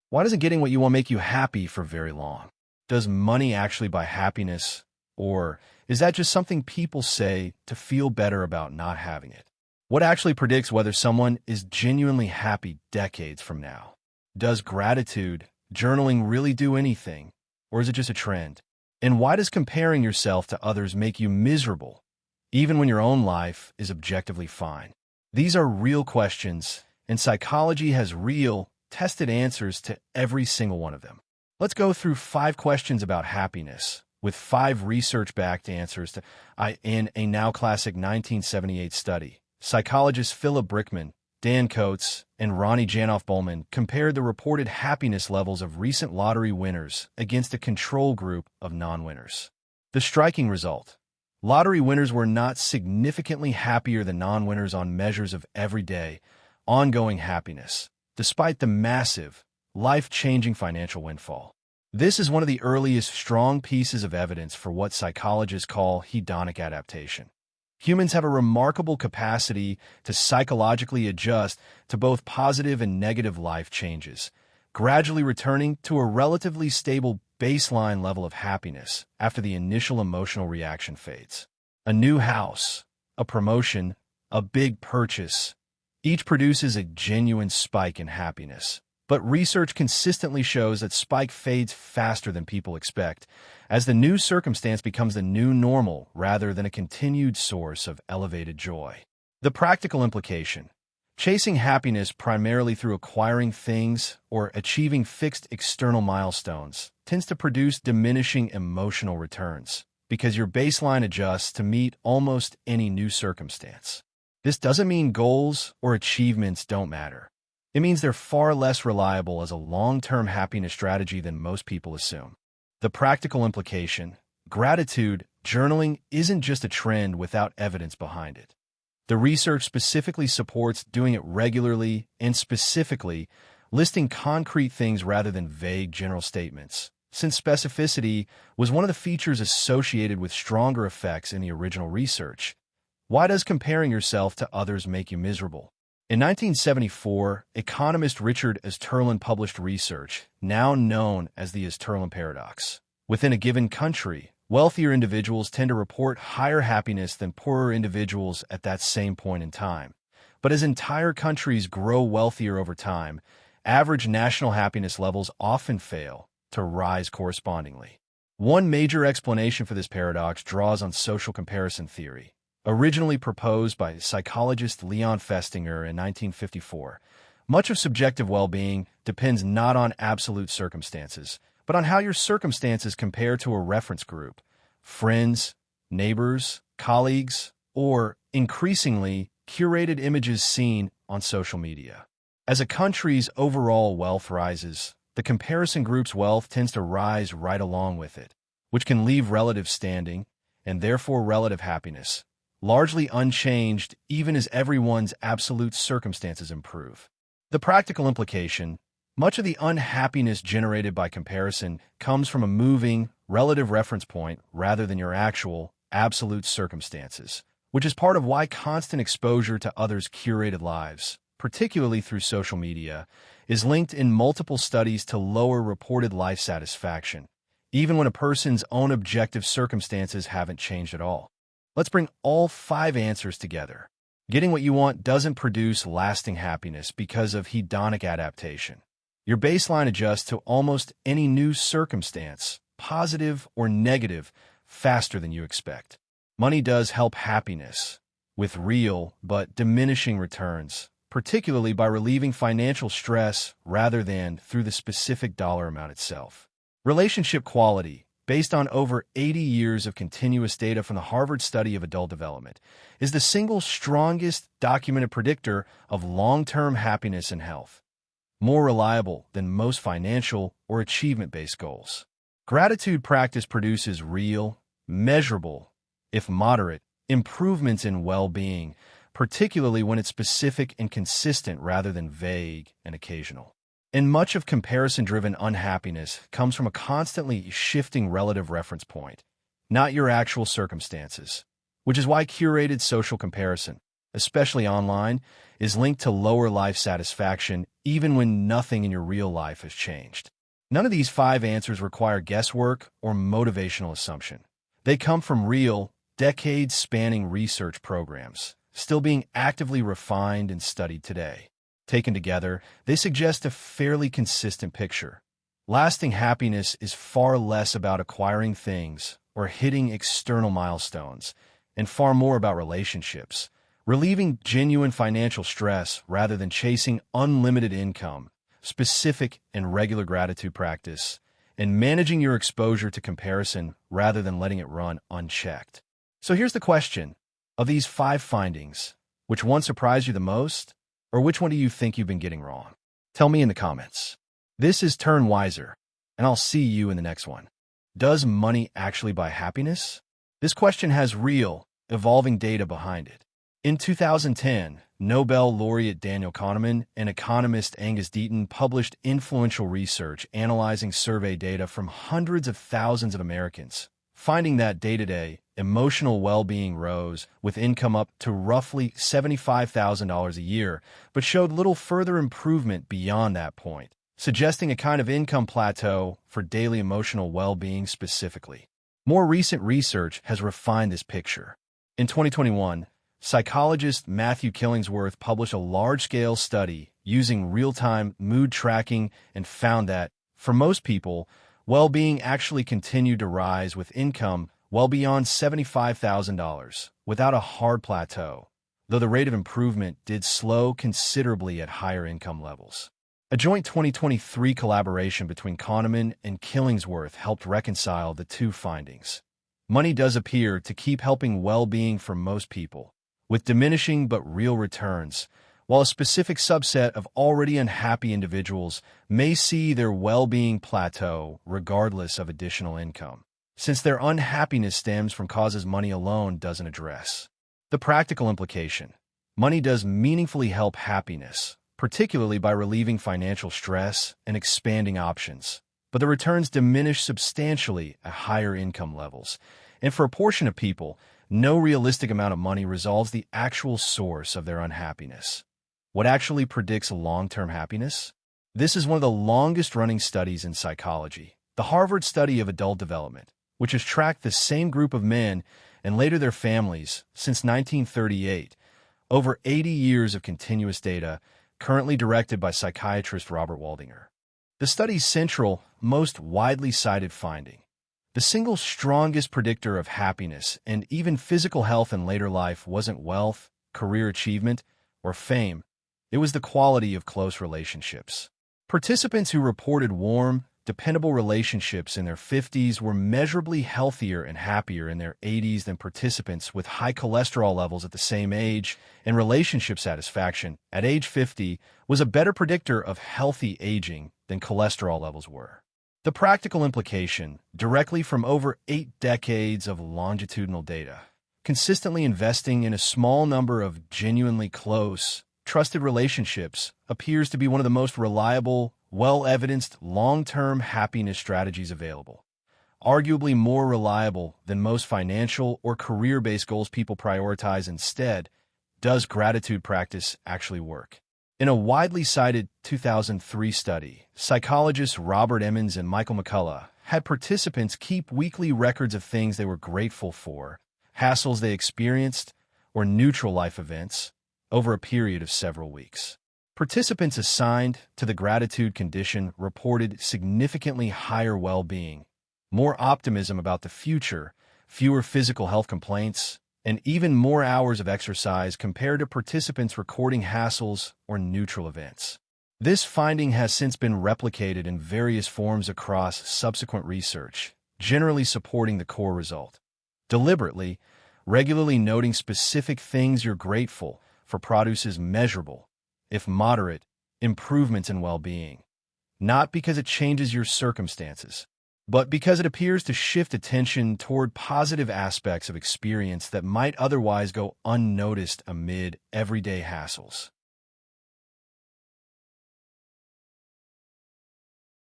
Why doesn't getting what you want make you happy for very long? Does money actually buy happiness? Or is that just something people say to feel better about not having it? What actually predicts whether someone is genuinely happy decades from now? Does gratitude, journaling really do anything? Or is it just a trend? And why does comparing yourself to others make you miserable, even when your own life is objectively fine? These are real questions, and psychology has real, tested answers to every single one of them. Let's go through 5 questions about happiness, with 5 research-backed answers in a now classic 1978 study. Psychologists Philip Brickman, Dan Coates, and Ronnie Janoff-Bowman compared the reported happiness levels of recent lottery winners against a control group of non-winners. The striking result: lottery winners were not significantly happier than non-winners on measures of everyday, ongoing happiness, despite the massive, life-changing financial windfall. This is one of the earliest strong pieces of evidence for what psychologists call hedonic adaptation. Humans have a remarkable capacity to psychologically adjust to both positive and negative life changes, gradually returning to a relatively stable baseline level of happiness after the initial emotional reaction fades. A new house, a promotion, a big purchase, each produces a genuine spike in happiness. But research consistently shows that spike fades faster than people expect, as the new circumstance becomes the new normal rather than a continued source of elevated joy. The practical implication: chasing happiness primarily through acquiring things or achieving fixed external milestones tends to produce diminishing emotional returns, because your baseline adjusts to meet almost any new circumstance. This doesn't mean goals or achievements don't matter. It means they're far less reliable as a long-term happiness strategy than most people assume. The practical implication: gratitude journaling isn't just a trend without evidence behind it. The research specifically supports doing it regularly and specifically listing concrete things rather than vague general statements, since specificity was one of the features associated with stronger effects in the original research. Why does comparing yourself to others make you miserable? In 1974, economist Richard Easterlin published research, now known as the Easterlin Paradox. Within a given country, wealthier individuals tend to report higher happiness than poorer individuals at that same point in time. But as entire countries grow wealthier over time, average national happiness levels often fail to rise correspondingly. One major explanation for this paradox draws on social comparison theory. Originally proposed by psychologist Leon Festinger in 1954, much of subjective well-being depends not on absolute circumstances, but on how your circumstances compare to a reference group, friends, neighbors, colleagues, or, increasingly, curated images seen on social media. As a country's overall wealth rises, the comparison group's wealth tends to rise right along with it, which can leave relative standing, and therefore relative happiness, largely unchanged even as everyone's absolute circumstances improve. The practical implication: much of the unhappiness generated by comparison comes from a moving, relative reference point rather than your actual, absolute circumstances, which is part of why constant exposure to others' curated lives, particularly through social media, is linked in multiple studies to lower reported life satisfaction, even when a person's own objective circumstances haven't changed at all. Let's bring all 5 answers together. Getting what you want doesn't produce lasting happiness because of hedonic adaptation. Your baseline adjusts to almost any new circumstance, positive or negative, faster than you expect. Money does help happiness, with real but diminishing returns, particularly by relieving financial stress rather than through the specific dollar amount itself. Relationship quality, based on over 80 years of continuous data from the Harvard study of adult development, is the single strongest documented predictor of long-term happiness and health, more reliable than most financial or achievement-based goals. Gratitude practice produces real, measurable, if moderate, improvements in well-being, particularly when it's specific and consistent rather than vague and occasional. And much of comparison-driven unhappiness comes from a constantly shifting relative reference point, not your actual circumstances, which is why curated social comparison, especially online, is linked to lower life satisfaction even when nothing in your real life has changed. None of these 5 answers require guesswork or motivational assumption. They come from real, decades-spanning research programs, still being actively refined and studied today. Taken together, they suggest a fairly consistent picture. Lasting happiness is far less about acquiring things or hitting external milestones, and far more about relationships, relieving genuine financial stress rather than chasing unlimited income, specific and regular gratitude practice, and managing your exposure to comparison rather than letting it run unchecked. So here's the question. Of these 5 findings, which one surprised you the most, or which one do you think you've been getting wrong? Tell me in the comments. This is Turn Wiser, and I'll see you in the next one. Does money actually buy happiness? This question has real, evolving data behind it. In 2010, Nobel laureate Daniel Kahneman and economist Angus Deaton published influential research analyzing survey data from hundreds of thousands of Americans, finding that day-to-day, emotional well-being rose with income up to roughly $75,000 a year, but showed little further improvement beyond that point, suggesting a kind of income plateau for daily emotional well-being specifically. More recent research has refined this picture. In 2021, psychologist Matthew Killingsworth published a large-scale study using real-time mood tracking and found that, for most people, well-being actually continued to rise with income well beyond $75,000 without a hard plateau, though the rate of improvement did slow considerably at higher income levels. A joint 2023 collaboration between Kahneman and Killingsworth helped reconcile the 2 findings. Money does appear to keep helping well-being for most people, with diminishing but real returns, while a specific subset of already unhappy individuals may see their well-being plateau regardless of additional income, since their unhappiness stems from causes money alone doesn't address. The practical implication: money does meaningfully help happiness, particularly by relieving financial stress and expanding options, but the returns diminish substantially at higher income levels, and for a portion of people, no realistic amount of money resolves the actual source of their unhappiness. What actually predicts long-term happiness? This is one of the longest-running studies in psychology, the Harvard Study of Adult Development, which has tracked the same group of men and later their families since 1938, over 80 years of continuous data, currently directed by psychiatrist Robert Waldinger. The study's central, most widely cited finding: the single strongest predictor of happiness and even physical health in later life wasn't wealth, career achievement, or fame. It was the quality of close relationships. Participants who reported warm, dependable relationships in their 50s were measurably healthier and happier in their 80s than participants with high cholesterol levels at the same age, and relationship satisfaction at age 50 was a better predictor of healthy aging than cholesterol levels were. The practical implication, directly from over 8 decades of longitudinal data: consistently investing in a small number of genuinely close, trusted relationships appears to be one of the most reliable, well-evidenced long-term happiness strategies available. Arguably more reliable than most financial or career-based goals people prioritize instead. Does gratitude practice actually work? In a widely cited 2003 study, psychologists Robert Emmons and Michael McCullough had participants keep weekly records of things they were grateful for, hassles they experienced, or neutral life events, over a period of several weeks. Participants assigned to the gratitude condition reported significantly higher well-being, more optimism about the future, fewer physical health complaints, and even more hours of exercise compared to participants recording hassles or neutral events. This finding has since been replicated in various forms across subsequent research, generally supporting the core result. Deliberately, regularly noting specific things you're grateful for produces measurable, if moderate, improvements in well-being, not because it changes your circumstances, but because it appears to shift attention toward positive aspects of experience that might otherwise go unnoticed amid everyday hassles.